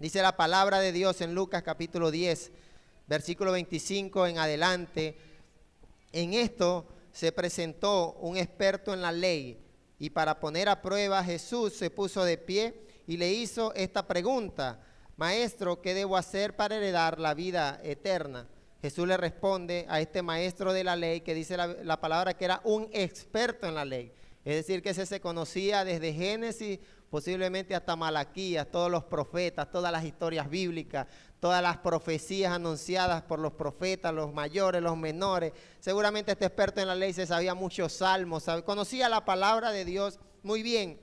Dice la palabra de Dios en Lucas capítulo 10, versículo 25 en adelante. En esto se presentó un experto en la ley y para poner a prueba Jesús se puso de pie y le hizo esta pregunta: Maestro, ¿qué debo hacer para heredar la vida eterna? Jesús le responde a este maestro de la ley, que dice la palabra que era un experto en la ley. Es decir, que ese se conocía desde Génesis, posiblemente hasta Malaquías, todos los profetas, todas las historias bíblicas, todas las profecías anunciadas por los profetas, los mayores, los menores. Seguramente este experto en la ley se sabía muchos salmos, conocía la palabra de Dios muy bien,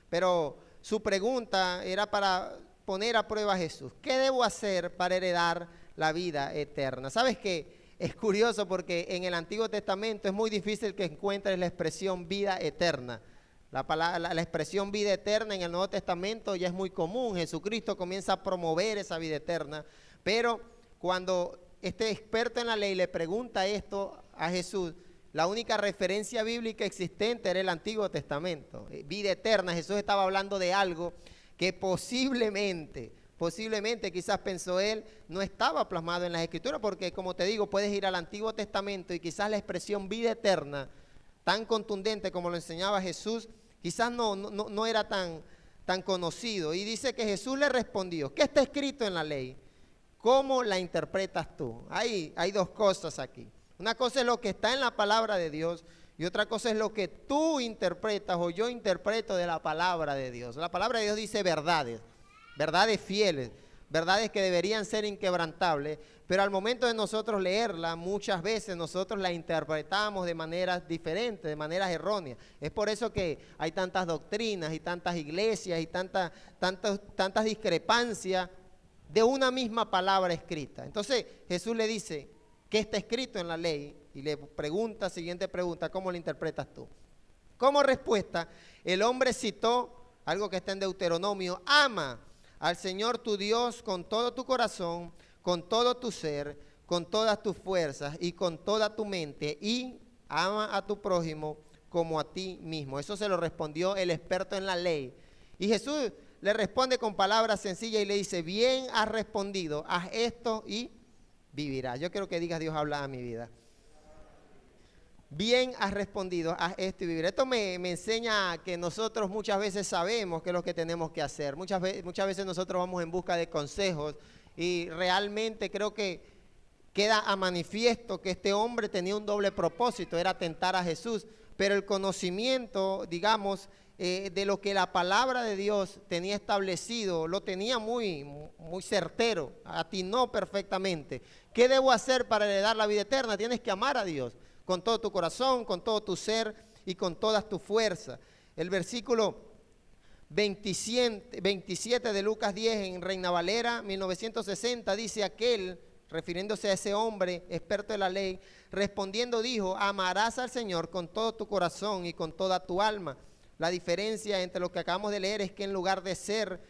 pero su pregunta era para poner a prueba a Jesús. ¿Qué debo hacer para heredar la vida eterna? ¿Sabes qué? Es curioso porque en el Antiguo Testamento es muy difícil que encuentres la expresión vida eterna. La expresión vida eterna en el Nuevo Testamento ya es muy común. Jesucristo comienza a promover esa vida eterna. Pero cuando este experto en la ley le pregunta esto a Jesús, la única referencia bíblica existente era el Antiguo Testamento. Vida eterna, Jesús estaba hablando de algo que posiblemente quizás pensó él, no estaba plasmado en las Escrituras, porque como te digo, puedes ir al Antiguo Testamento y quizás la expresión vida eterna, tan contundente como lo enseñaba Jesús, quizás no era tan conocido. Y dice que Jesús le respondió: ¿qué está escrito en la ley? ¿Cómo la interpretas tú? Hay dos cosas aquí. Una cosa es lo que está en la palabra de Dios y otra cosa es lo que tú interpretas o yo interpreto de la palabra de Dios. La palabra de Dios dice verdades fieles, verdades que deberían ser inquebrantables, pero al momento de nosotros leerla, muchas veces nosotros la interpretamos de maneras diferentes, de maneras erróneas. Es por eso que hay tantas doctrinas y tantas iglesias y tantas discrepancias de una misma palabra escrita. Entonces Jesús le dice: ¿qué está escrito en la ley? Y le pregunta, siguiente pregunta: ¿cómo lo interpretas tú? Como respuesta, el hombre citó algo que está en Deuteronomio: ama al Señor tu Dios con todo tu corazón, con todo tu ser, con todas tus fuerzas y con toda tu mente, y ama a tu prójimo como a ti mismo. Eso se lo respondió el experto en la ley. Y Jesús le responde con palabras sencillas y le dice: bien has respondido, haz esto y vivirás. Yo quiero que digas: Dios habla a mi vida. Bien has respondido, haz esto y vivirás. Esto me enseña que nosotros muchas veces sabemos qué es lo que tenemos que hacer. Muchas veces nosotros vamos en busca de consejos y realmente creo que queda a manifiesto que este hombre tenía un doble propósito: era tentar a Jesús, pero el conocimiento, digamos, de lo que la palabra de Dios tenía establecido, lo tenía muy certero, atinó perfectamente. ¿Qué debo hacer para heredar la vida eterna? Tienes que amar a Dios con todo tu corazón, con todo tu ser y con todas tus fuerzas. El versículo 27 de Lucas 10 en Reina Valera 1960 dice: aquel, refiriéndose a ese hombre experto en la ley, respondiendo dijo: amarás al Señor con todo tu corazón y con toda tu alma. La diferencia entre lo que acabamos de leer es que en lugar de ser,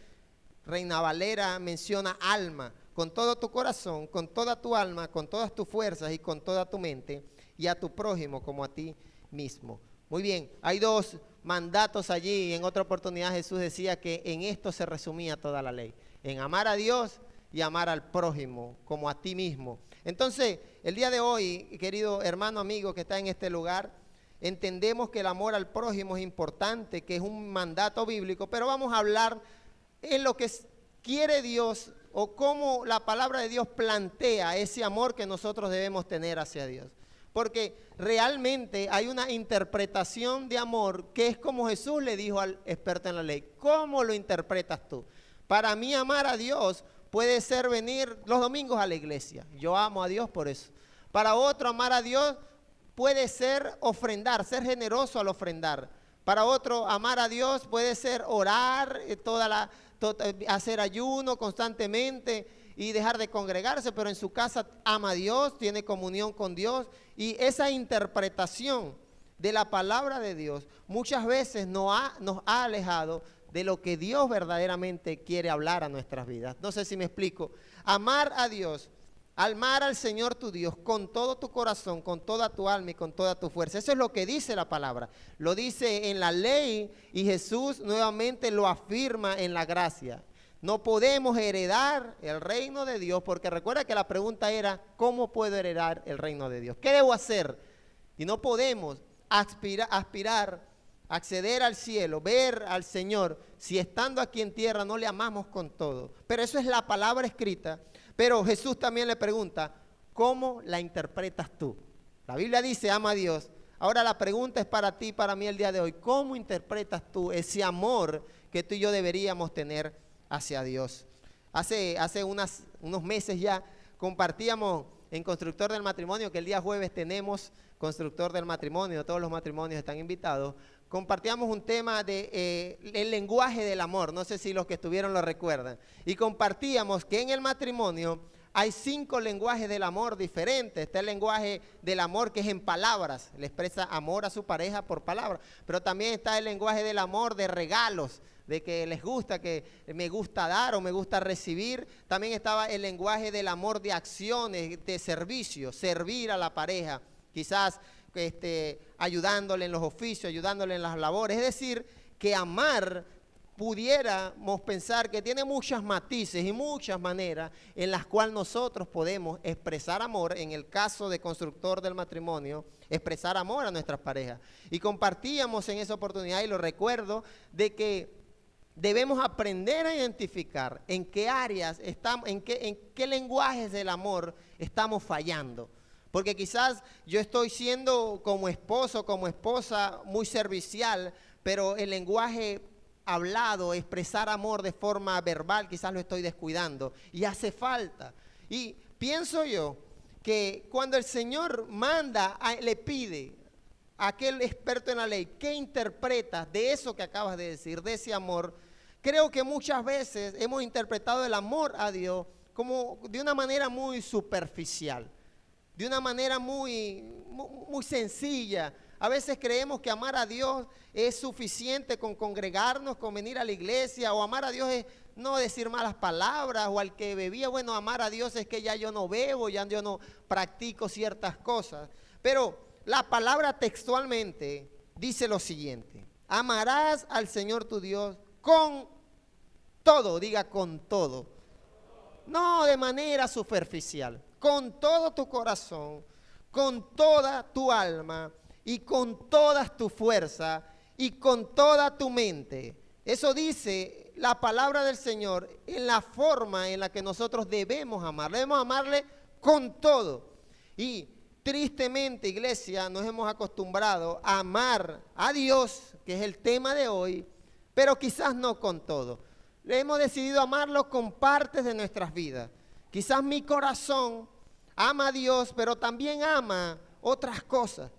Reina Valera menciona alma: con todo tu corazón, con toda tu alma, con todas tus fuerzas y con toda tu mente, y a tu prójimo como a ti mismo. Muy bien, hay dos mandatos allí. En otra oportunidad Jesús decía que en esto se resumía toda la ley: en amar a Dios y amar al prójimo como a ti mismo. Entonces, el día de hoy, querido hermano, amigo que está en este lugar, entendemos que el amor al prójimo es importante, que es un mandato bíblico, pero vamos a hablar en lo que quiere Dios o cómo la palabra de Dios plantea ese amor que nosotros debemos tener hacia Dios. Porque realmente hay una interpretación de amor que es como Jesús le dijo al experto en la ley: ¿cómo lo interpretas tú? Para mí amar a Dios puede ser venir los domingos a la iglesia. Yo amo a Dios por eso. Para otro, amar a Dios puede ser ofrendar, ser generoso al ofrendar. Para otro, amar a Dios puede ser orar, hacer ayuno constantemente y dejar de congregarse, pero en su casa ama a Dios, tiene comunión con Dios. Y esa interpretación de la palabra de Dios muchas veces nos ha alejado de lo que Dios verdaderamente quiere hablar a nuestras vidas. No sé si me explico. Amar a Dios, amar al Señor tu Dios con todo tu corazón, con toda tu alma y con toda tu fuerza. Eso es lo que dice la palabra. Lo dice en la ley y Jesús nuevamente lo afirma en la gracia. No podemos heredar el reino de Dios, porque recuerda que la pregunta era, ¿cómo puedo heredar el reino de Dios? ¿Qué debo hacer? Y no podemos aspirar, acceder al cielo, ver al Señor, si estando aquí en tierra no le amamos con todo. Pero eso es la palabra escrita. Pero Jesús también le pregunta, ¿cómo la interpretas tú? La Biblia dice, ama a Dios. Ahora la pregunta es para ti y para mí el día de hoy. ¿Cómo interpretas tú ese amor que tú y yo deberíamos tener hacia Dios? Hace unos meses ya compartíamos en Constructor del Matrimonio, que el día jueves tenemos Constructor del Matrimonio, todos los matrimonios están invitados. Compartíamos un tema de el lenguaje del amor, no sé si los que estuvieron lo recuerdan. Y compartíamos que en el matrimonio hay 5 lenguajes del amor diferentes. Está el lenguaje del amor que es en palabras, le expresa amor a su pareja por palabras. Pero también está el lenguaje del amor de regalos, de que les gusta, que me gusta dar o me gusta recibir. También estaba el lenguaje del amor de acciones, de servicio, servir a la pareja, quizás ayudándole en los oficios, ayudándole en las labores. Es decir, que amar, pudiéramos pensar que tiene muchas matices y muchas maneras en las cuales nosotros podemos expresar amor. En el caso de Constructor del Matrimonio, expresar amor a nuestras parejas. Y compartíamos en esa oportunidad, y lo recuerdo, de que debemos aprender a identificar en qué áreas estamos, en qué lenguajes del amor estamos fallando. Porque quizás yo estoy siendo como esposo, como esposa muy servicial, pero el lenguaje hablado, expresar amor de forma verbal, quizás lo estoy descuidando y hace falta. Y pienso yo que cuando el Señor manda, le pide a aquel experto en la ley, ¿qué interpretas de eso que acabas de decir, de ese amor? Creo que muchas veces hemos interpretado el amor a Dios como de una manera muy superficial, de una manera muy sencilla. A veces creemos que amar a Dios es suficiente con congregarnos, con venir a la iglesia, o amar a Dios es no decir malas palabras, o al que bebía, bueno, amar a Dios es que ya yo no bebo, ya yo no practico ciertas cosas. Pero la palabra textualmente dice lo siguiente: amarás al Señor tu Dios con todo, diga con todo, no de manera superficial, con todo tu corazón, con toda tu alma y con toda tu fuerza y con toda tu mente. Eso dice la palabra del Señor en la forma en la que nosotros debemos amarle. Debemos amarle con todo. Y tristemente, iglesia, nos hemos acostumbrado a amar a Dios, que es el tema de hoy, pero quizás no con todo. Le hemos decidido amarlo con partes de nuestras vidas. Quizás mi corazón ama a Dios, pero también ama otras cosas.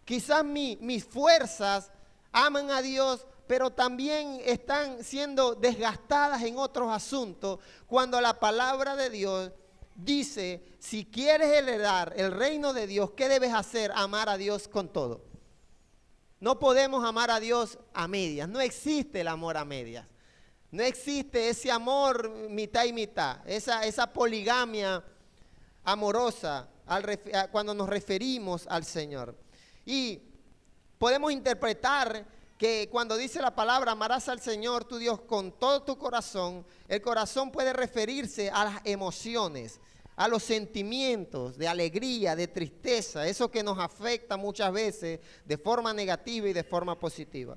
Quizás mis fuerzas aman a Dios, pero también están siendo desgastadas en otros asuntos, cuando la palabra de Dios dice, si quieres heredar el reino de Dios, ¿qué debes hacer? Amar a Dios con todo. No podemos amar a Dios a medias, no existe el amor a medias. No existe ese amor mitad y mitad, esa poligamia amorosa cuando nos referimos al Señor. Y podemos interpretar que cuando dice la palabra amarás al Señor tu Dios con todo tu corazón, el corazón puede referirse a las emociones, a los sentimientos de alegría, de tristeza, eso que nos afecta muchas veces de forma negativa y de forma positiva.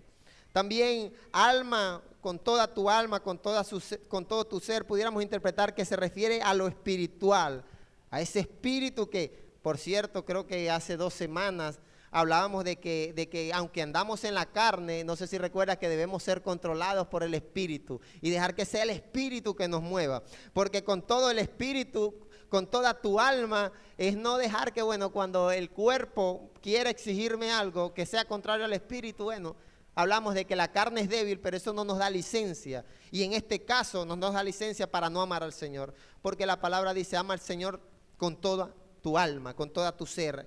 También alma, con toda tu alma, con todo tu ser, pudiéramos interpretar que se refiere a lo espiritual, a ese espíritu que, por cierto, creo que hace 2 semanas hablábamos de que aunque andamos en la carne, no sé si recuerdas que debemos ser controlados por el Espíritu y dejar que sea el Espíritu que nos mueva, porque con todo el Espíritu, con toda tu alma, es no dejar que, bueno, cuando el cuerpo quiera exigirme algo que sea contrario al Espíritu, bueno, hablamos de que la carne es débil, pero eso no nos da licencia, y en este caso nos da licencia para no amar al Señor, porque la palabra dice, ama al Señor con toda tu alma, con toda tu ser.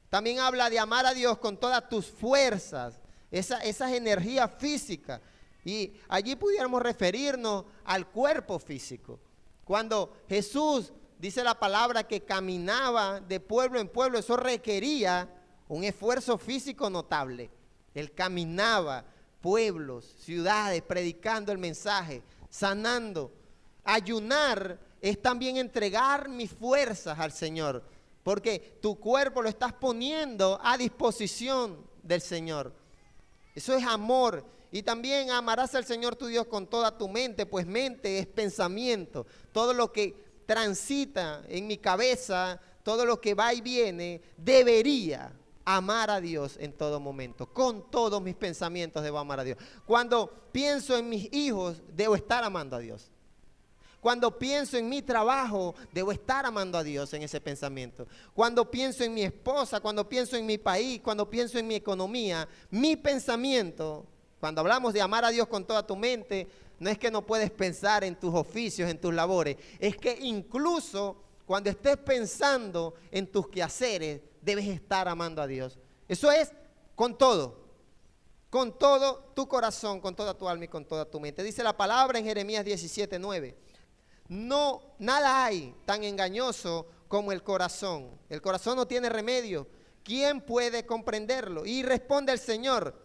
También habla de amar a Dios con todas tus fuerzas, esas energías físicas. Y allí pudiéramos referirnos al cuerpo físico. Cuando Jesús, dice la palabra, que caminaba de pueblo en pueblo, eso requería un esfuerzo físico notable. Él caminaba pueblos, ciudades, predicando el mensaje, sanando. ayunar es también entregar mis fuerzas al Señor, porque tu cuerpo lo estás poniendo a disposición del Señor. Eso es amor. Y también amarás al Señor tu Dios con toda tu mente, pues mente es pensamiento. Todo lo que transita en mi cabeza, todo lo que va y viene, debería amar a Dios en todo momento. Con todos mis pensamientos debo amar a Dios. Cuando pienso en mis hijos, debo estar amando a Dios. Cuando pienso en mi trabajo, debo estar amando a Dios en ese pensamiento. Cuando pienso en mi esposa, cuando pienso en mi país, cuando pienso en mi economía, mi pensamiento, cuando hablamos de amar a Dios con toda tu mente, no es que no puedes pensar en tus oficios, en tus labores, es que incluso cuando estés pensando en tus quehaceres, debes estar amando a Dios. Eso es con todo tu corazón, con toda tu alma y con toda tu mente. Dice la palabra en Jeremías 17:9. No, nada hay tan engañoso como el corazón. El corazón no tiene remedio. ¿Quién puede comprenderlo? Y responde el Señor.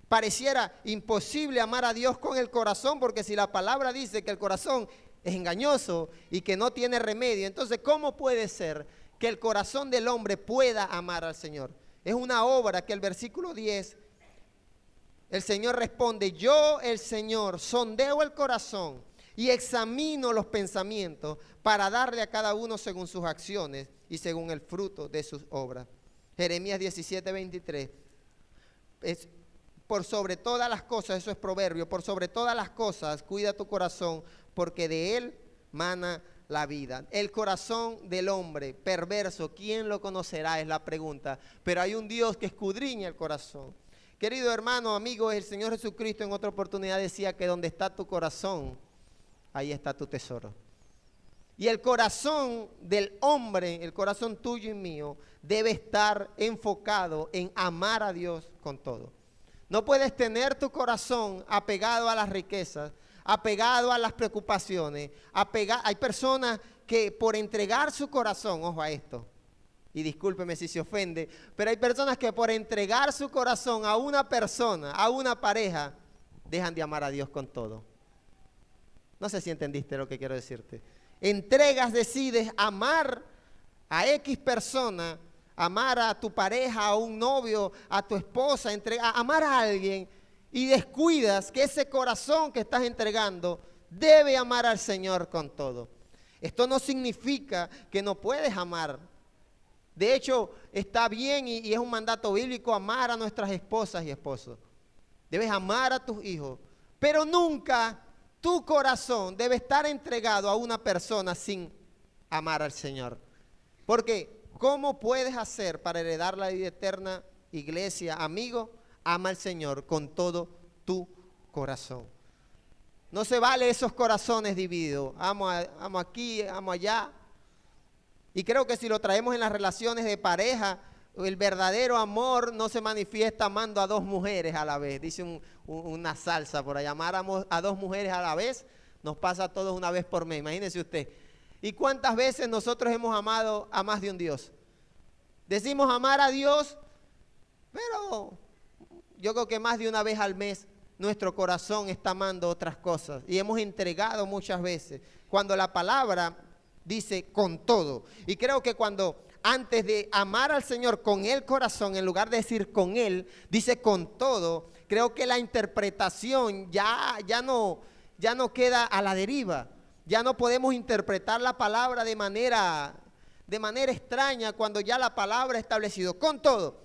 Pareciera imposible amar a Dios con el corazón, porque si la palabra dice que el corazón es engañoso y que no tiene remedio, entonces ¿cómo puede ser que el corazón del hombre pueda amar al Señor? Es una obra que el versículo 10, el Señor responde: yo, el Señor, sondeo el corazón y examino los pensamientos para darle a cada uno según sus acciones y según el fruto de sus obras. Jeremías 17:23. Por sobre todas las cosas, eso es proverbio, por sobre todas las cosas cuida tu corazón, porque de él mana la vida. El corazón del hombre perverso, ¿quién lo conocerá? Es la pregunta. Pero hay un Dios que escudriña el corazón. Querido hermano, amigo, el Señor Jesucristo en otra oportunidad decía que donde está tu corazón, ahí está tu tesoro. Y el corazón del hombre, el corazón tuyo y mío, debe estar enfocado en amar a Dios con todo. No puedes tener tu corazón apegado a las riquezas, apegado a las preocupaciones. Hay personas que por entregar su corazón, ojo a esto, y discúlpeme si se ofende, pero hay personas que por entregar su corazón a una persona, a una pareja, dejan de amar a Dios con todo. No sé si entendiste lo que quiero decirte. Decides amar a X persona, amar a tu pareja, a un novio, a tu esposa, amar a alguien, y descuidas que ese corazón que estás entregando debe amar al Señor con todo. Esto no significa que no puedes amar. De hecho, está bien y es un mandato bíblico amar a nuestras esposas y esposos. Debes amar a tus hijos, pero nunca tu corazón debe estar entregado a una persona sin amar al Señor. Porque ¿cómo puedes hacer para heredar la vida eterna, iglesia, amigo? Ama al Señor con todo tu corazón. No se vale esos corazones divididos. Amo aquí, amo allá. Y creo que si lo traemos en las relaciones de pareja, el verdadero amor no se manifiesta amando a dos mujeres a la vez. Dice una salsa por ahí: amar a dos mujeres a la vez nos pasa a todos una vez por mes. Imagínese usted. ¿Y cuántas veces nosotros hemos amado a más de un Dios? Decimos amar a Dios, pero yo creo que más de una vez al mes nuestro corazón está amando otras cosas. Y hemos entregado muchas veces, cuando la palabra dice con todo. Y creo que cuando antes de amar al Señor con el corazón, en lugar de decir con Él, dice con todo, creo que la interpretación ya no queda a la deriva. Ya no podemos interpretar la palabra de manera extraña cuando ya la palabra ha establecido con todo.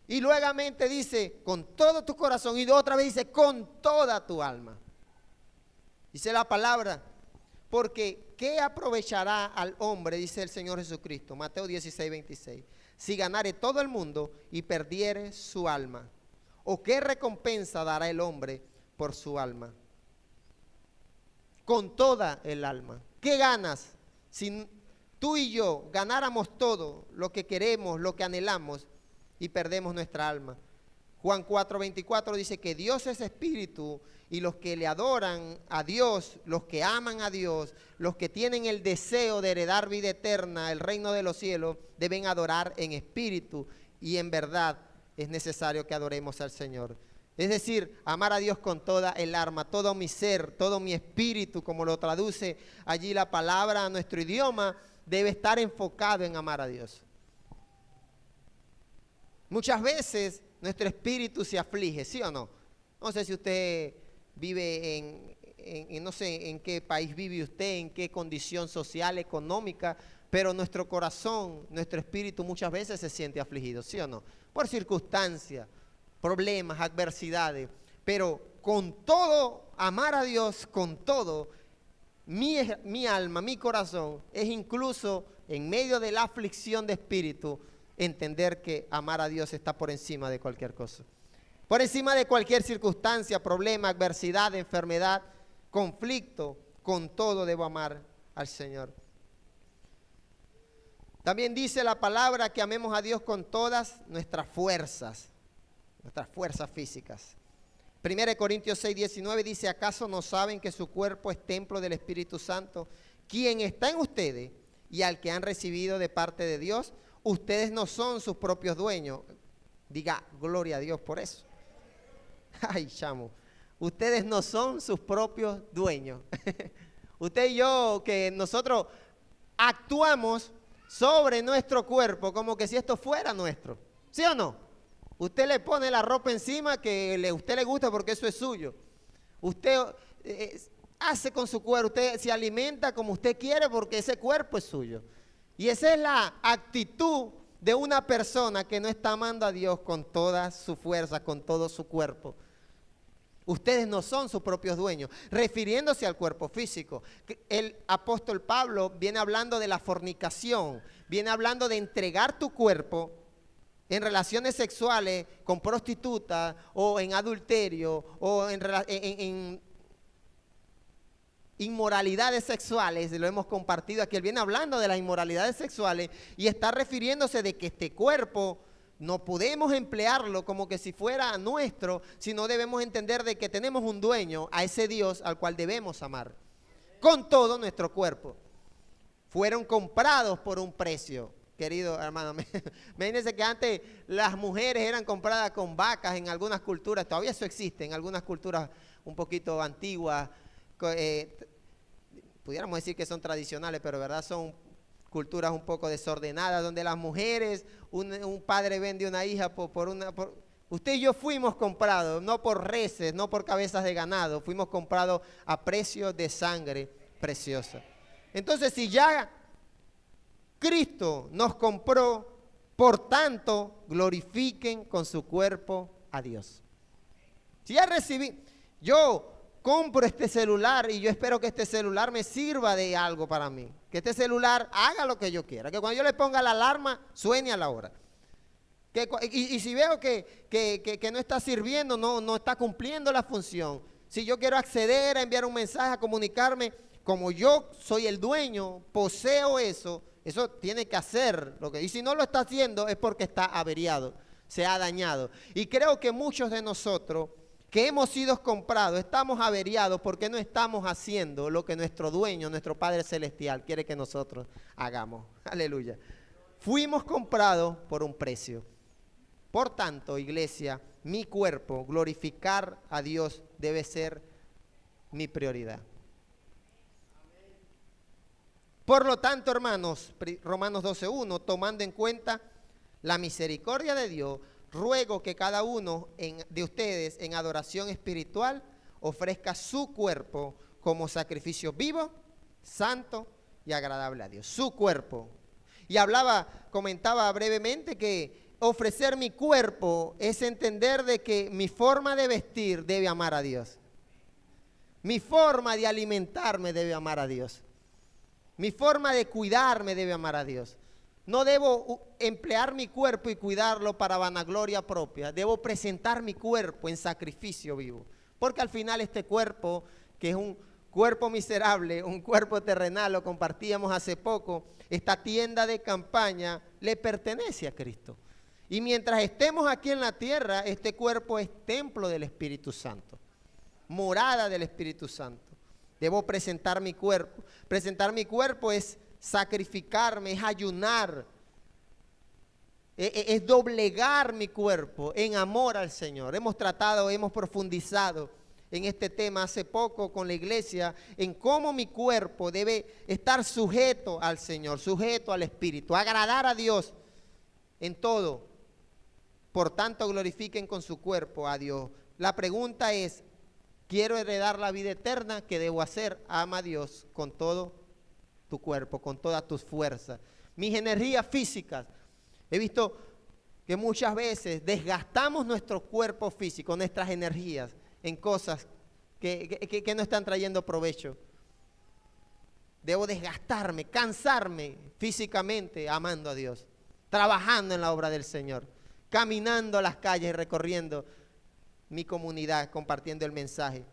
Y luego dice con todo tu corazón, y otra vez dice con toda tu alma. Dice la palabra: porque ¿qué aprovechará al hombre? Dice el Señor Jesucristo, Mateo 16:26, si ganare todo el mundo y perdiere su alma. ¿O qué recompensa dará el hombre por su alma? Con toda el alma. ¿Qué ganas si tú y yo ganáramos todo lo que queremos, lo que anhelamos, y perdemos nuestra alma? Juan 4:24 dice que Dios es espíritu, y los que le adoran a Dios, los que aman a Dios, los que tienen el deseo de heredar vida eterna, el reino de los cielos, deben adorar en espíritu y en verdad. Es necesario que adoremos al Señor. Es decir, amar a Dios con toda el alma, todo mi ser, todo mi espíritu, como lo traduce allí la palabra a nuestro idioma, debe estar enfocado en amar a Dios. Muchas veces nuestro espíritu se aflige, ¿sí o no? No sé si usted vive no sé en qué país vive usted, en qué condición social, económica, pero nuestro corazón, nuestro espíritu muchas veces se siente afligido, ¿sí o no? Por circunstancias, problemas, adversidades, pero con todo, amar a Dios con todo, mi alma, mi corazón, es incluso en medio de la aflicción de espíritu, entender que amar a Dios está por encima de cualquier cosa. Por encima de cualquier circunstancia, problema, adversidad, enfermedad, conflicto, con todo debo amar al Señor. También dice la palabra que amemos a Dios con todas nuestras fuerzas físicas. 1 Corintios 6:19 dice, ¿acaso no saben que su cuerpo es templo del Espíritu Santo, quien está en ustedes y al que han recibido de parte de Dios? Ustedes no son sus propios dueños. Diga, gloria a Dios por eso. Ay, chamo. Ustedes no son sus propios dueños. Usted y yo, que nosotros actuamos sobre nuestro cuerpo como que si esto fuera nuestro. ¿Sí o no? Usted le pone la ropa encima que a usted le gusta porque eso es suyo. Usted hace con su cuerpo, usted se alimenta como usted quiere porque ese cuerpo es suyo. Y esa es la actitud de una persona que no está amando a Dios con toda su fuerza, con todo su cuerpo. Ustedes no son sus propios dueños, refiriéndose al cuerpo físico. El apóstol Pablo viene hablando de la fornicación, viene hablando de entregar tu cuerpo en relaciones sexuales con prostitutas o en adulterio o en inmoralidades sexuales. Lo hemos compartido aquí. Él viene hablando de las inmoralidades sexuales y está refiriéndose de que este cuerpo no podemos emplearlo como que si fuera nuestro, sino debemos entender de que tenemos un dueño, a ese Dios al cual debemos amar con todo nuestro cuerpo. Fueron comprados por un precio. Querido hermano, imagínense que antes las mujeres eran compradas con vacas en algunas culturas, todavía eso existe en algunas culturas un poquito antiguas, pudiéramos decir que son tradicionales, pero verdad son culturas un poco desordenadas, donde las mujeres, un padre vende una hija usted y yo fuimos comprados, no por reses, no por cabezas de ganado, fuimos comprados a precio de sangre preciosa. Entonces, si ya Cristo nos compró, por tanto, glorifiquen con su cuerpo a Dios. Si ya recibí, yo compro este celular y yo espero que este celular me sirva de algo para mí. Que este celular haga lo que yo quiera. Que cuando yo le ponga la alarma, suene a la hora. Y si veo que no está sirviendo, no está cumpliendo la función. Si yo quiero acceder a enviar un mensaje, a comunicarme, como yo soy el dueño, poseo eso tiene que hacer y si no lo está haciendo es porque está averiado, se ha dañado. Y creo que muchos de nosotros que hemos sido comprados estamos averiados porque no estamos haciendo lo que nuestro dueño, nuestro Padre Celestial quiere que nosotros hagamos. Aleluya. Fuimos comprados por un precio. Por tanto, iglesia, mi cuerpo, glorificar a Dios debe ser mi prioridad. Por lo tanto, hermanos, Romanos 12:1, tomando en cuenta la misericordia de Dios, ruego que cada uno de ustedes en adoración espiritual ofrezca su cuerpo como sacrificio vivo, santo y agradable a Dios. Su cuerpo. Y comentaba brevemente que ofrecer mi cuerpo es entender de que mi forma de vestir debe amar a Dios. Mi forma de alimentarme debe amar a Dios. Mi forma de cuidarme debe amar a Dios. No debo emplear mi cuerpo y cuidarlo para vanagloria propia. Debo presentar mi cuerpo en sacrificio vivo. Porque al final este cuerpo, que es un cuerpo miserable, un cuerpo terrenal, lo compartíamos hace poco, esta tienda de campaña le pertenece a Cristo. Y mientras estemos aquí en la tierra, este cuerpo es templo del Espíritu Santo, morada del Espíritu Santo. Debo presentar mi cuerpo. Presentar mi cuerpo es sacrificarme, es ayunar. Es doblegar mi cuerpo en amor al Señor. Hemos tratado, hemos profundizado en este tema hace poco con la iglesia, en cómo mi cuerpo debe estar sujeto al Señor, sujeto al Espíritu, agradar a Dios en todo. Por tanto, glorifiquen con su cuerpo a Dios. La pregunta es, ¿quiero heredar la vida eterna? ¿Qué debo hacer? Ama a Dios con todo tu cuerpo, con todas tus fuerzas. Mis energías físicas. He visto que muchas veces desgastamos nuestro cuerpo físico, nuestras energías, en cosas que no están trayendo provecho. Debo desgastarme, cansarme físicamente amando a Dios, trabajando en la obra del Señor, caminando las calles, recorriendo mi comunidad, compartiendo el mensaje.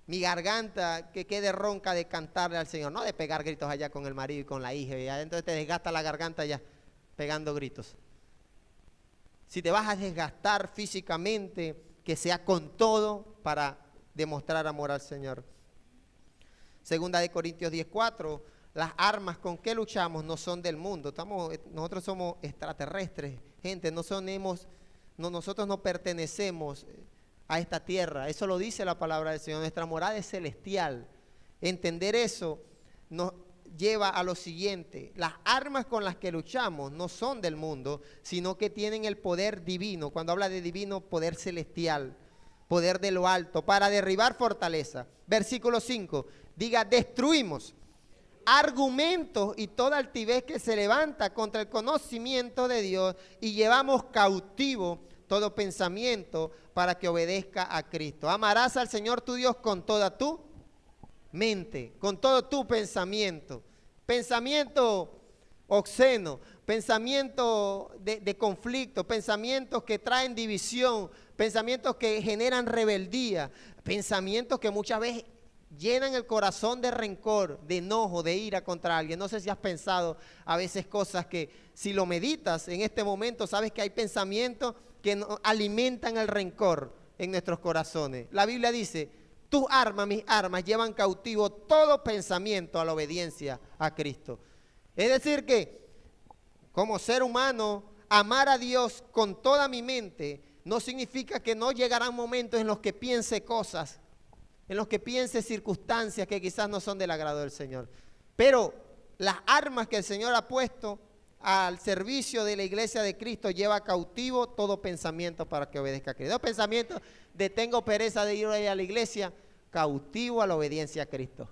Mi garganta que quede ronca de cantarle al Señor, no de pegar gritos allá con el marido y con la hija, y entonces te desgasta la garganta ya pegando gritos. Si te vas a desgastar físicamente, que sea con todo para demostrar amor al Señor. Segunda de Corintios 10:4, las armas con que luchamos no son del mundo. Nosotros somos extraterrestres, gente, nosotros no pertenecemos a esta tierra. Eso lo dice la palabra del Señor. Nuestra morada es celestial. Entender eso nos lleva a lo siguiente: las armas con las que luchamos no son del mundo, sino que tienen el poder divino. Cuando habla de divino, poder celestial, poder de lo alto, para derribar fortaleza. Versículo 5, diga: destruimos argumentos y toda altivez que se levanta contra el conocimiento de Dios, y llevamos cautivo todo pensamiento para que obedezca a Cristo. Amarás al Señor tu Dios con toda tu mente, con todo tu pensamiento. Pensamiento obsceno, pensamiento de conflicto, pensamientos que traen división, pensamientos que generan rebeldía, pensamientos que muchas veces llenan el corazón de rencor, de enojo, de ira contra alguien. No sé si has pensado a veces cosas que, si lo meditas en este momento, sabes que hay pensamientos que alimentan el rencor en nuestros corazones. La Biblia dice: tus armas, mis armas, llevan cautivo todo pensamiento a la obediencia a Cristo. Es decir que, como ser humano, amar a Dios con toda mi mente no significa que no llegarán momentos en los que piense cosas, en los que piense circunstancias que quizás no son del agrado del Señor. Pero las armas que el Señor ha puesto al servicio de la iglesia de Cristo lleva cautivo todo pensamiento para que obedezca a Cristo. Los pensamientos de tengo pereza de ir a la iglesia, cautivo a la obediencia a Cristo.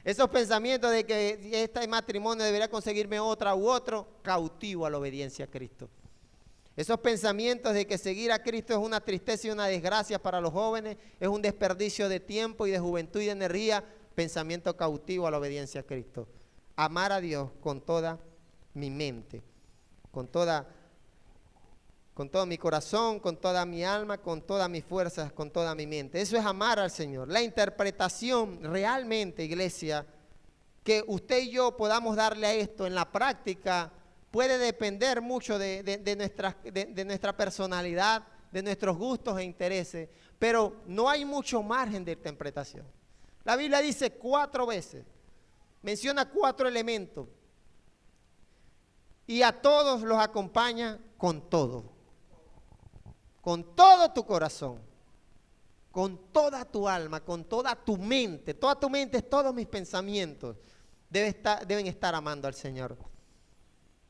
Esos pensamientos de que este matrimonio debería conseguirme otra u otro, cautivo a la obediencia a Cristo. Esos pensamientos de que seguir a Cristo es una tristeza y una desgracia para los jóvenes, es un desperdicio de tiempo y de juventud y de energía, pensamiento cautivo a la obediencia a Cristo. Amar a Dios con toda mi mente, con todo mi corazón, con toda mi alma, con todas mis fuerzas, con toda mi mente. Eso es amar al Señor. La interpretación realmente, iglesia, que usted y yo podamos darle a esto en la práctica, puede depender mucho de nuestra personalidad, de nuestros gustos e intereses, pero no hay mucho margen de interpretación. La Biblia dice 4 veces, menciona 4 elementos, y a todos los acompaña con todo tu corazón, con toda tu alma, con toda tu mente, todos mis pensamientos deben estar amando al Señor.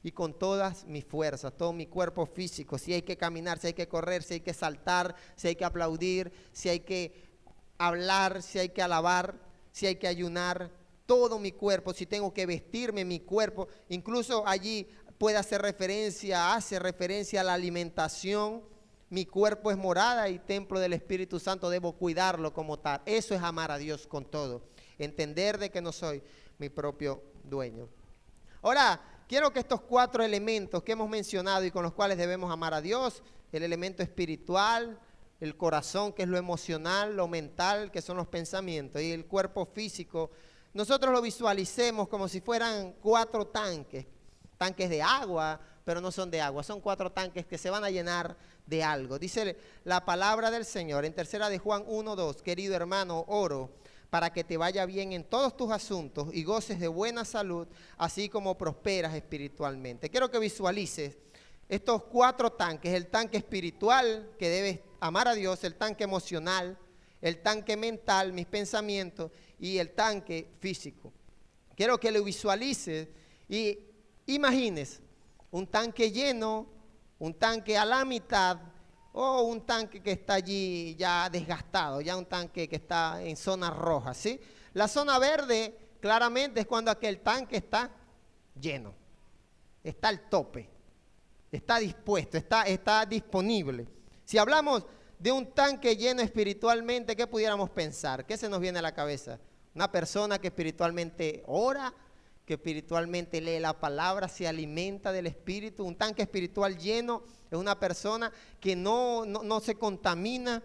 Y con todas mis fuerzas, todo mi cuerpo físico, si hay que caminar, si hay que correr, si hay que saltar, si hay que aplaudir, si hay que hablar, si hay que alabar, si hay que ayunar, todo mi cuerpo, si tengo que vestirme, mi cuerpo, incluso allí hace referencia a la alimentación. Mi cuerpo es morada y templo del Espíritu Santo, debo cuidarlo como tal. Eso es amar a Dios con todo, entender de que no soy mi propio dueño. Ahora, quiero que estos 4 elementos que hemos mencionado y con los cuales debemos amar a Dios, el elemento espiritual, el corazón, que es lo emocional, lo mental, que son los pensamientos, y el cuerpo físico, nosotros lo visualicemos como si fueran 4 tanques de agua, pero no son de agua, son 4 tanques que se van a llenar de algo. Dice la palabra del Señor en 3 de Juan 1:2, querido hermano, oro para que te vaya bien en todos tus asuntos y goces de buena salud, así como prosperas espiritualmente. Quiero que visualices estos 4 tanques: el tanque espiritual, que debes amar a Dios; el tanque emocional; el tanque mental, mis pensamientos; y el tanque físico. Quiero que lo visualices y imagines un tanque lleno, un tanque a la mitad, o un tanque que está allí ya desgastado, ya un tanque que está en zona roja, ¿sí? La zona verde claramente es cuando aquel tanque está lleno, está al tope, está dispuesto, está disponible. Si hablamos de un tanque lleno espiritualmente, ¿qué pudiéramos pensar? ¿Qué se nos viene a la cabeza? Una persona que espiritualmente ora, que espiritualmente lee la palabra, se alimenta del Espíritu. Un tanque espiritual lleno es una persona que no se contamina,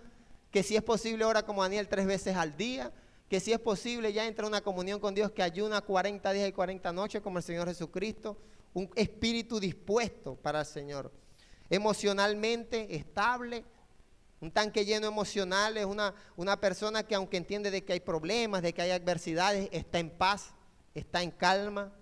que si es posible ora como Daniel 3 veces al día, que si es posible ya entra en una comunión con Dios, que ayuna 40 días y 40 noches como el Señor Jesucristo. Un espíritu dispuesto para el Señor. Emocionalmente estable. Un tanque lleno emocional es una persona que, aunque entiende de que hay problemas, de que hay adversidades, está en paz, está en calma,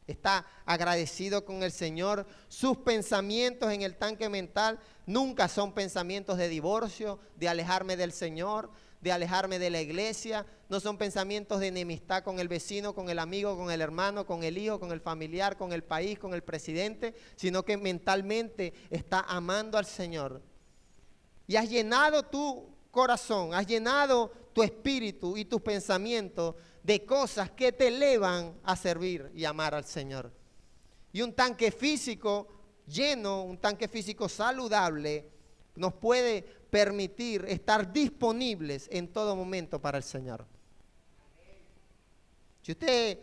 está agradecido con el Señor. Sus pensamientos en el tanque mental nunca son pensamientos de divorcio, de alejarme del Señor, de alejarme de la iglesia. No son pensamientos de enemistad con el vecino, con el amigo, con el hermano, con el hijo, con el familiar, con el país, con el presidente, sino que mentalmente está amando al Señor. Y has llenado tu corazón, has llenado tu espíritu y tus pensamientos de cosas que te elevan a servir y amar al Señor. Y un tanque físico lleno, un tanque físico saludable, nos puede permitir estar disponibles en todo momento para el Señor. Si usted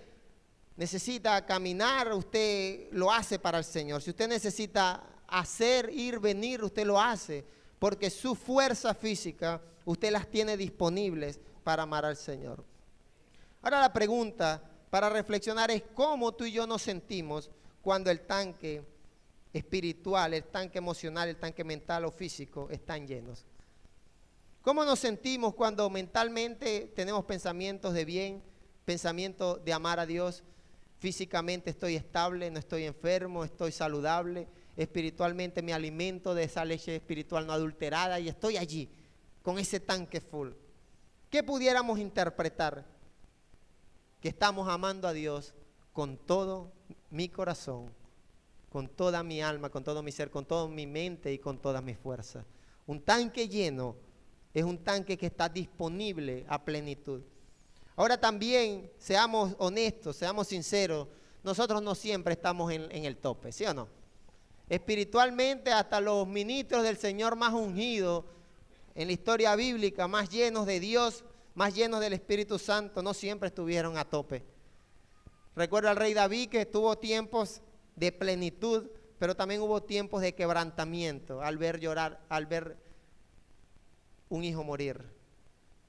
necesita caminar, usted lo hace para el Señor. Si usted necesita hacer, ir, venir, usted lo hace, porque su fuerza física usted las tiene disponibles para amar al Señor. Ahora la pregunta para reflexionar es: ¿cómo tú y yo nos sentimos cuando el tanque espiritual, el tanque emocional, el tanque mental o físico están llenos? ¿Cómo nos sentimos cuando mentalmente tenemos pensamientos de bien, pensamientos de amar a Dios? Físicamente estoy estable, no estoy enfermo, estoy saludable. Espiritualmente me alimento de esa leche espiritual no adulterada y estoy allí con ese tanque full. ¿Qué pudiéramos interpretar? Que estamos amando a Dios con todo mi corazón, con toda mi alma, con todo mi ser, con toda mi mente y con todas mis fuerzas. Un tanque lleno es un tanque que está disponible a plenitud. Ahora también, seamos honestos, seamos sinceros, nosotros no siempre estamos en el tope, ¿sí o no? Espiritualmente, hasta los ministros del Señor más ungidos en la historia bíblica, más llenos de Dios, más llenos del Espíritu Santo, no siempre estuvieron a tope. Recuerdo al rey David, que tuvo tiempos de plenitud, pero también hubo tiempos de quebrantamiento al ver llorar, al ver un hijo morir,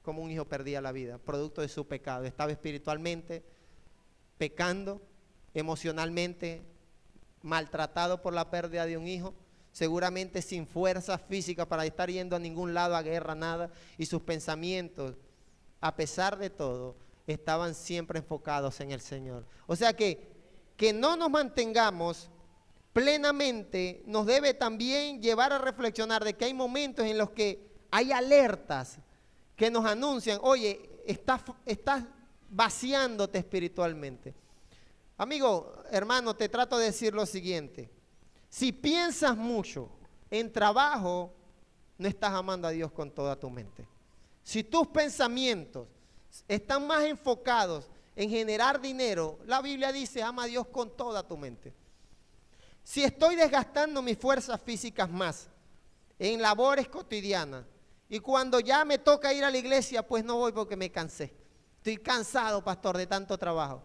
como un hijo perdía la vida, producto de su pecado. Estaba espiritualmente pecando, emocionalmente maltratado por la pérdida de un hijo, seguramente sin fuerza física para estar yendo a ningún lado, a guerra, nada, y sus pensamientos, a pesar de todo, estaban siempre enfocados en el Señor. O sea que no nos mantengamos plenamente nos debe también llevar a reflexionar de que hay momentos en los que hay alertas que nos anuncian: oye, estás vaciándote espiritualmente. Amigo, hermano, te trato de decir lo siguiente: si piensas mucho en trabajo, no estás amando a Dios con toda tu mente. Si tus pensamientos están más enfocados en generar dinero, la Biblia dice: ama a Dios con toda tu mente. Si estoy desgastando mis fuerzas físicas más en labores cotidianas, y cuando ya me toca ir a la iglesia, pues no voy porque me cansé. Estoy cansado, pastor, de tanto trabajo.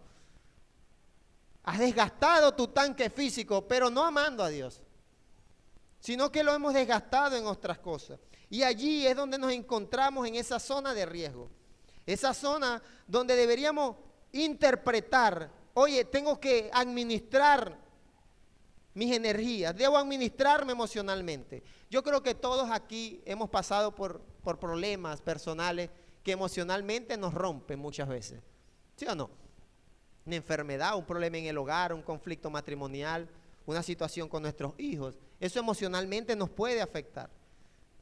Has desgastado tu tanque físico, pero no amando a Dios, sino que lo hemos desgastado en otras cosas. Y allí es donde nos encontramos, en esa zona de riesgo. Esa zona donde deberíamos interpretar: oye, tengo que administrar mis energías, debo administrarme emocionalmente. Yo creo que todos aquí hemos pasado por problemas personales que emocionalmente nos rompen muchas veces, ¿sí o no? Una enfermedad, un problema en el hogar, un conflicto matrimonial, una situación con nuestros hijos. Eso emocionalmente nos puede afectar.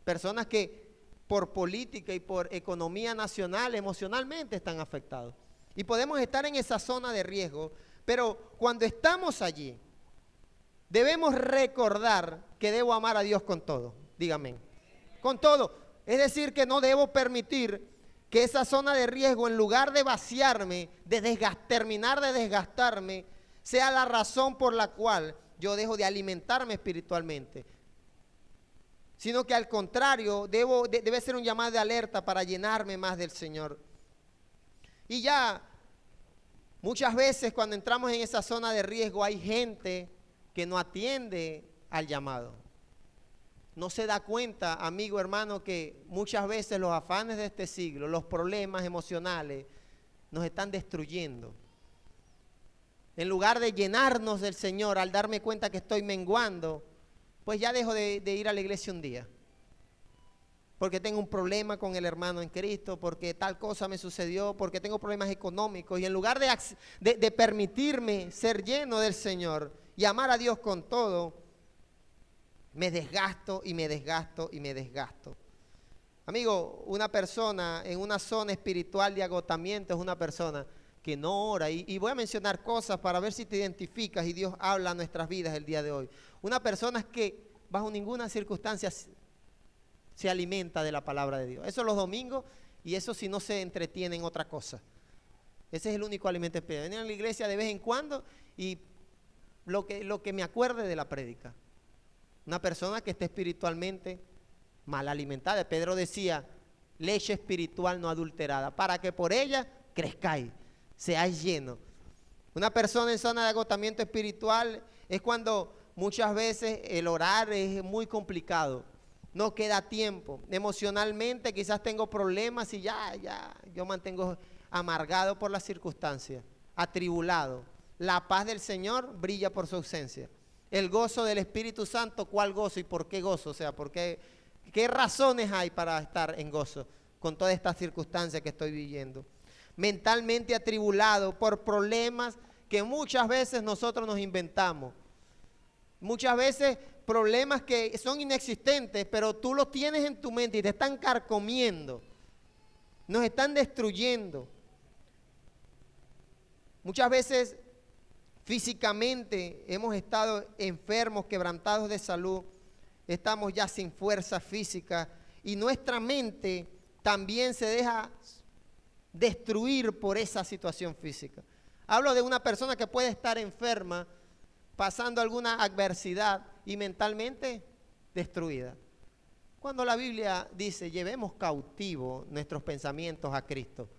Personas que por política y por economía nacional emocionalmente están afectados. Y podemos estar en esa zona de riesgo, pero cuando estamos allí, debemos recordar que debo amar a Dios con todo. Dígame, con todo. Es decir, que no debo permitir que esa zona de riesgo, en lugar de vaciarme, de terminar de desgastarme, sea la razón por la cual yo dejo de alimentarme espiritualmente. Sino que al contrario, debe ser un llamado de alerta para llenarme más del Señor. Y ya, muchas veces cuando entramos en esa zona de riesgo, hay gente que no atiende al llamado. No se da cuenta, amigo, hermano, que muchas veces los afanes de este siglo, los problemas emocionales, nos están destruyendo. En lugar de llenarnos del Señor, al darme cuenta que estoy menguando, pues ya dejo de ir a la iglesia un día. Porque tengo un problema con el hermano en Cristo, porque tal cosa me sucedió, porque tengo problemas económicos. Y en lugar de permitirme ser lleno del Señor y amar a Dios con todo, me desgasto y me desgasto y me desgasto. Amigo, una persona en una zona espiritual de agotamiento es una persona que no ora. Y voy a mencionar cosas para ver si te identificas y Dios habla a nuestras vidas el día de hoy. Una persona que bajo ninguna circunstancia se alimenta de la palabra de Dios. Eso los domingos, y eso si no se entretiene en otra cosa. Ese es el único alimento espiritual. Venir a la iglesia de vez en cuando y lo que me acuerde de la prédica. Una persona que esté espiritualmente mal alimentada. Pedro decía, leche espiritual no adulterada, para que por ella crezcáis, seáis llenos. Una persona en zona de agotamiento espiritual es cuando muchas veces el orar es muy complicado. No queda tiempo. Emocionalmente quizás tengo problemas y yo mantengo amargado por las circunstancias, atribulado. La paz del Señor brilla por su ausencia. El gozo del Espíritu Santo, ¿cuál gozo y por qué gozo? O sea, ¿qué razones hay para estar en gozo con todas estas circunstancias que estoy viviendo? Mentalmente atribulado por problemas que muchas veces nosotros nos inventamos. Muchas veces problemas que son inexistentes, pero tú los tienes en tu mente y te están carcomiendo. Nos están destruyendo. Muchas veces físicamente hemos estado enfermos, quebrantados de salud, estamos ya sin fuerza física y nuestra mente también se deja destruir por esa situación física. Hablo de una persona que puede estar enferma, pasando alguna adversidad y mentalmente destruida. Cuando la Biblia dice, llevemos cautivo nuestros pensamientos a Cristo.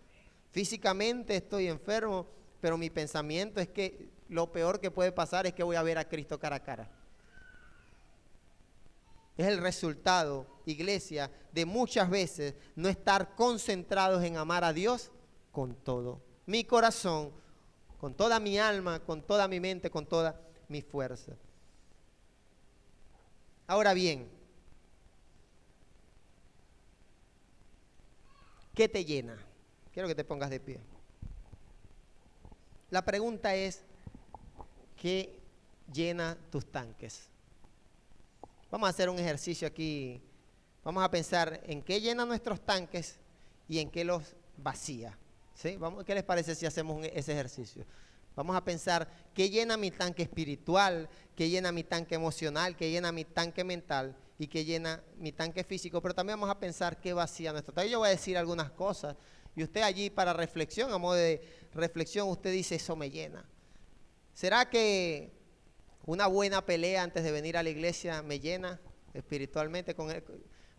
Físicamente estoy enfermo, pero mi pensamiento es que lo peor que puede pasar es que voy a ver a Cristo cara a cara. Es el resultado, iglesia, de muchas veces no estar concentrados en amar a Dios con todo mi corazón, con toda mi alma, con toda mi mente, con toda mi fuerza. Ahora bien, ¿qué te llena? Quiero que te pongas de pie. La pregunta es, ¿qué llena tus tanques? Vamos a hacer un ejercicio aquí. Vamos a pensar en qué llena nuestros tanques y en qué los vacía. ¿Sí? ¿Qué les parece si hacemos ese ejercicio? Vamos a pensar qué llena mi tanque espiritual, qué llena mi tanque emocional, qué llena mi tanque mental y qué llena mi tanque físico. Pero también vamos a pensar qué vacía nuestro tanque. Yo voy a decir algunas cosas y usted allí para reflexión, a modo de reflexión, usted dice, eso me llena. ¿Será que una buena pelea antes de venir a la iglesia me llena espiritualmente?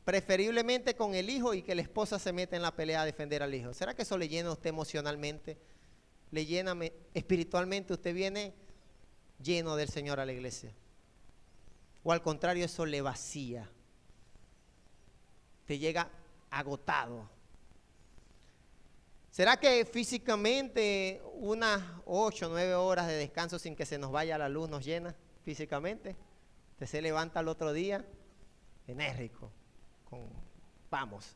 Preferiblemente con el hijo y que la esposa se meta en la pelea a defender al hijo. ¿Será que eso le llena a usted emocionalmente? ¿Le llena espiritualmente? ¿Usted viene lleno del Señor a la iglesia? ¿O al contrario, eso le vacía? Te llega agotado. ¿Será que físicamente unas 8 o 9 horas de descanso sin que se nos vaya la luz nos llena físicamente? Usted se levanta al otro día enérgico, vamos.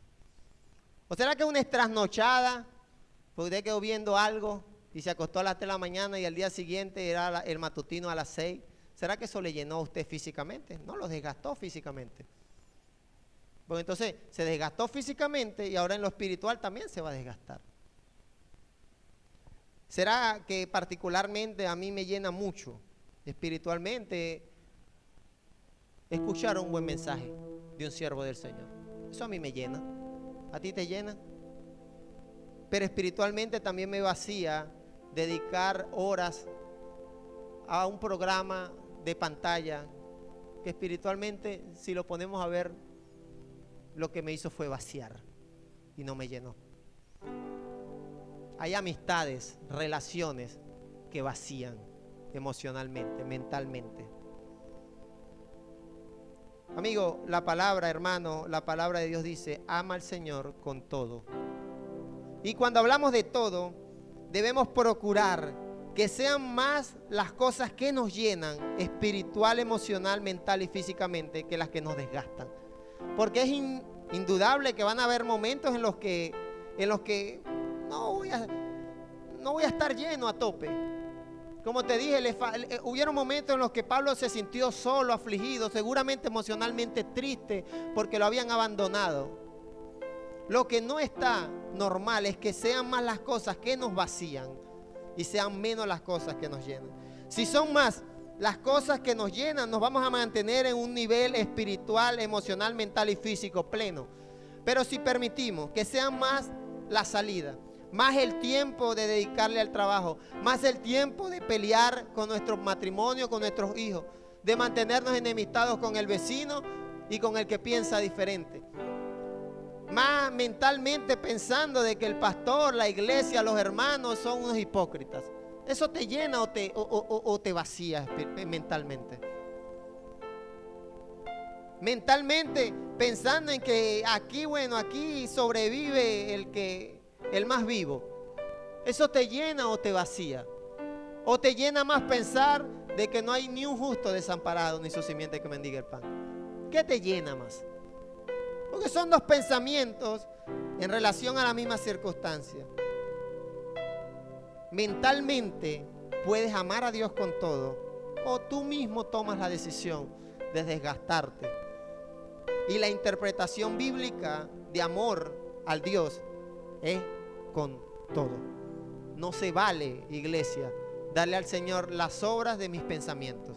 ¿O será que una trasnochada, porque usted quedó viendo algo y se acostó a las 3 de la mañana y al día siguiente era el matutino a las 6? ¿será que eso le llenó a usted físicamente? No, lo desgastó físicamente. Porque entonces se desgastó físicamente y ahora en lo espiritual también se va a desgastar. ¿Será que particularmente a mí me llena mucho espiritualmente escuchar un buen mensaje de un siervo del Señor? Eso a mí me llena. ¿A ti te llena? Pero espiritualmente también me vacía dedicar horas a un programa de pantalla que espiritualmente, si lo ponemos a ver, lo que me hizo fue vaciar y no me llenó. Hay amistades, relaciones que vacían emocionalmente, mentalmente. Amigo, la palabra, hermano, la palabra de Dios dice, ama al Señor con todo. Y cuando hablamos de todo, debemos procurar que sean más las cosas que nos llenan espiritual, emocional, mental y físicamente que las que nos desgastan. Porque es indudable que van a haber momentos en los que no voy a estar lleno a tope. Como te dije, hubieron momentos en los que Pablo se sintió solo, afligido, seguramente emocionalmente triste porque lo habían abandonado. Lo que no está normal es que sean más las cosas que nos vacían y sean menos las cosas que nos llenan. Si son más las cosas que nos llenan, nos vamos a mantener en un nivel espiritual, emocional, mental y físico pleno. Pero si permitimos que sean más la salida, más el tiempo de dedicarle al trabajo, más el tiempo de pelear con nuestro matrimonio, con nuestros hijos, de mantenernos enemistados con el vecino y con el que piensa diferente, más mentalmente pensando de que el pastor, la iglesia, los hermanos son unos hipócritas. ¿Eso te llena o te vacía mentalmente? Mentalmente pensando en que aquí sobrevive el más vivo. ¿Eso te llena o te vacía? ¿O te llena más pensar de que no hay ni un justo desamparado ni su simiente que mendigue el pan? ¿Qué te llena más? Porque son dos pensamientos en relación a la misma circunstancia. Mentalmente puedes amar a Dios con todo, o tú mismo tomas la decisión de desgastarte. Y la interpretación bíblica de amor al Dios es con todo. No se vale, iglesia, darle al Señor las obras de mis pensamientos,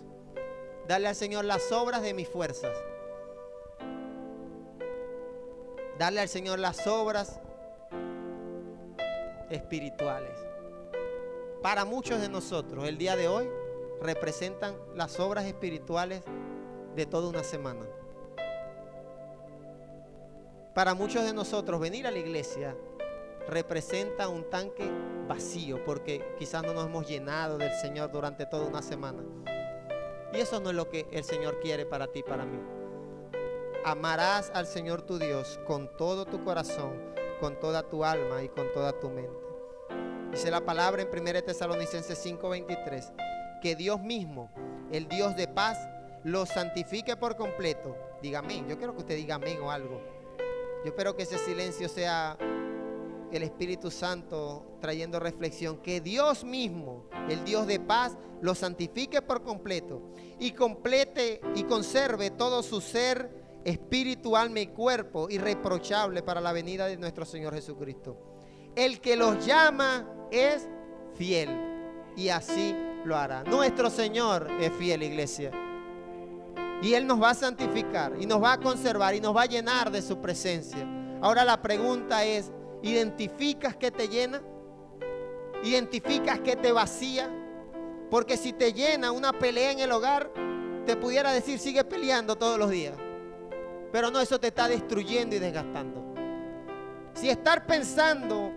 darle al Señor las obras de mis fuerzas, darle al Señor las obras espirituales. Para muchos de nosotros, el día de hoy representan las obras espirituales de toda una semana. Para muchos de nosotros, venir a la iglesia representa un tanque vacío, porque quizás no nos hemos llenado del Señor durante toda una semana. Y eso no es lo que el Señor quiere para ti y para mí. Amarás al Señor tu Dios con todo tu corazón, con toda tu alma y con toda tu mente. Dice la palabra en 1 Tesalonicenses 5:23, que Dios mismo, el Dios de paz, los santifique por completo. Diga amén. Yo quiero que usted diga amén o algo. Yo espero que ese silencio sea el Espíritu Santo trayendo reflexión. Que Dios mismo, el Dios de paz, los santifique por completo y complete y conserve todo su ser, espíritu, alma y cuerpo irreprochable para la venida de nuestro Señor Jesucristo. El que los llama es fiel y así lo hará. Nuestro Señor es fiel, iglesia. Y Él nos va a santificar y nos va a conservar y nos va a llenar de su presencia. Ahora la pregunta es, ¿identificas qué te llena? ¿Identificas qué te vacía? Porque si te llena una pelea en el hogar, te pudiera decir sigue peleando todos los días. Pero no, eso te está destruyendo y desgastando. Si estar pensando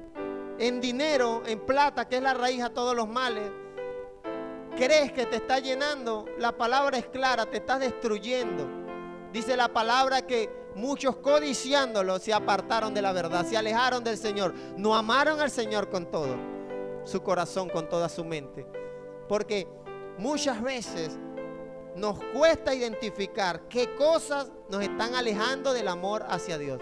en dinero, en plata, que es la raíz a todos los males, crees que te está llenando, la palabra es clara, te estás destruyendo. Dice la palabra que muchos codiciándolo se apartaron de la verdad, se alejaron del Señor, no amaron al Señor con todo su corazón, con toda su mente. Porque muchas veces nos cuesta identificar qué cosas nos están alejando del amor hacia Dios.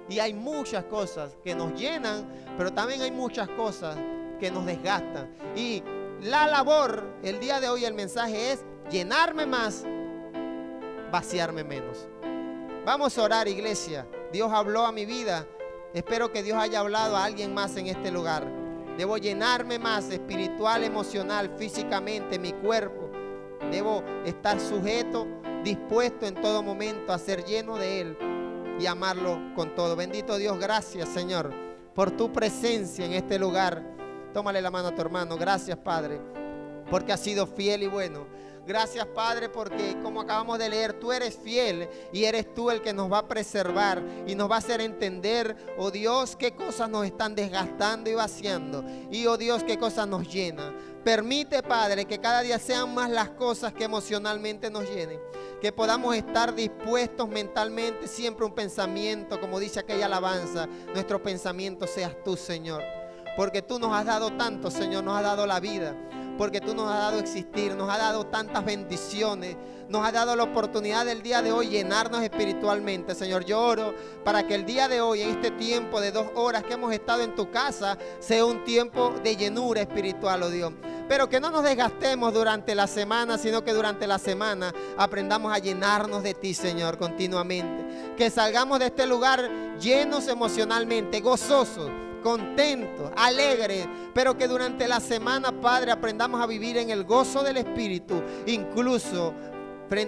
Y hay muchas cosas que nos llenan, pero también hay muchas cosas que nos desgastan. Y la labor, el día de hoy el mensaje es llenarme más, vaciarme menos. Vamos a orar, iglesia. Dios habló a mi vida. Espero que Dios haya hablado a alguien más en este lugar. Debo llenarme más espiritual, emocional, físicamente, mi cuerpo. Debo estar sujeto, dispuesto en todo momento a ser lleno de Él y amarlo con todo. Bendito Dios, gracias, Señor, por tu presencia en este lugar. Tómale la mano a tu hermano. Gracias, Padre, porque has sido fiel y bueno. Gracias, Padre, porque como acabamos de leer, tú eres fiel y eres tú el que nos va a preservar y nos va a hacer entender, oh Dios, qué cosas nos están desgastando y vaciando, y oh Dios, qué cosas nos llenan. Permite, Padre, que cada día sean más las cosas que emocionalmente nos llenen, que podamos estar dispuestos mentalmente, siempre un pensamiento, como dice aquella alabanza, nuestro pensamiento seas tú, Señor, porque tú nos has dado tanto, Señor, nos has dado la vida, porque tú nos has dado existir, nos has dado tantas bendiciones, nos has dado la oportunidad del día de hoy llenarnos espiritualmente. Señor, yo oro para que el día de hoy, en este tiempo de 2 horas que hemos estado en tu casa, sea un tiempo de llenura espiritual, oh Dios. Pero que no nos desgastemos durante la semana, sino que durante la semana aprendamos a llenarnos de ti, Señor, continuamente. Que salgamos de este lugar llenos emocionalmente, gozosos, contentos, alegres, pero que durante la semana, Padre, aprendamos a vivir en el gozo del Espíritu, incluso